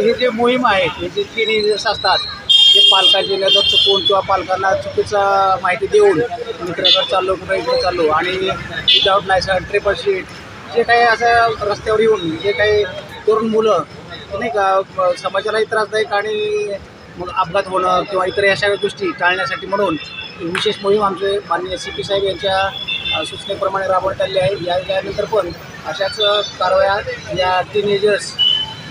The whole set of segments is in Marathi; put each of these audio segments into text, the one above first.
हे जे मोहीम आहे हे जे 3 दिवस असतात ते पालकांची नजर चुकवून किंवा पालकांना चुकीचं माहिती देऊन मित्राकडे चाललो कुठं इकडे चाललो आणि विदाऊट लायसन ट्रिपल शीट जे काही असं रस्त्यावर येऊन जे काही तरुण मुलं नाही का समाजालाही त्रासदायक आणि मग अपघात होणं किंवा इतर अशा गोष्टी टाळण्यासाठी म्हणून विशेष मोहीम आमचे माननीय CP साहेब यांच्या सूचनेप्रमाणे राबवण्यात आली आहे। यानंतर पण अशाच कारवाया या टीनेजर्स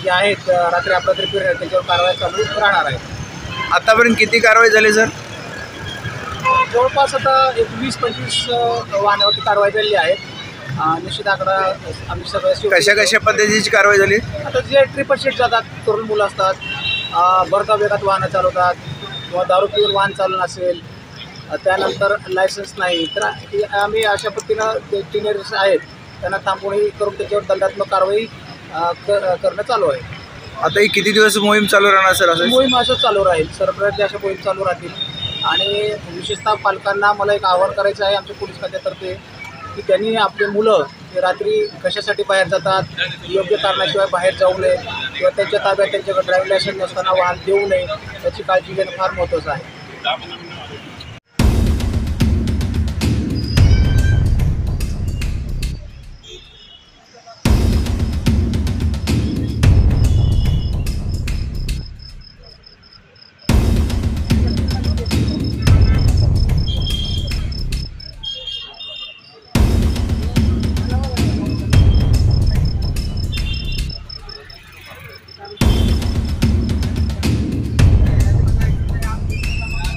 जे आहेत रात्री अपरात्री पिरियड त्याच्यावर कारवाया चालू राहणार आहेत। आतापर्यंत किती कारवाई झाली सर? जवळपास आता एक 20-25 वाहनावरती कारवाई झालेली आहे। निश्चित आकडा आम्ही सगळ्या कशा पद्धतीची कारवाई झाली? आता जे ट्रिपल शीट जातात तरुण मुलं असतात, भरता वेगात वाहनं चालवतात किंवा दारू पिऊन वाहन चालवणं असेल, त्यानंतर लायसन्स नाही, तर आम्ही अशा पद्धतीनं ते टीनेजर्स आहेत त्यांना थांबवणी करून त्याच्यावर दंडात्मक कारवाई करणं चालू आहे। आता ही किती दिवस मोहीम चालू राहणार सर? असं मोहीम असं चालू राहील, सरप्रयत्न अशा मोहीम चालू राहतील आणि विशेषतः पालकांना मला एक आवाहन करायचं आहे आमच्या पोलीस खात्यातर्फे की त्यांनी आपले मुलं हे रात्री कशासाठी बाहेर जातात, योग्य कारणाशिवाय बाहेर जाऊ नये किंवा त्यांच्या ताब्यात त्यांच्याकडे ड्रायव्हिंग लायसन्स नसताना वाहन देऊ नये याची काळजी घेणं फार महत्त्वाचं आहे।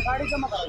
गाड़ी जमा करा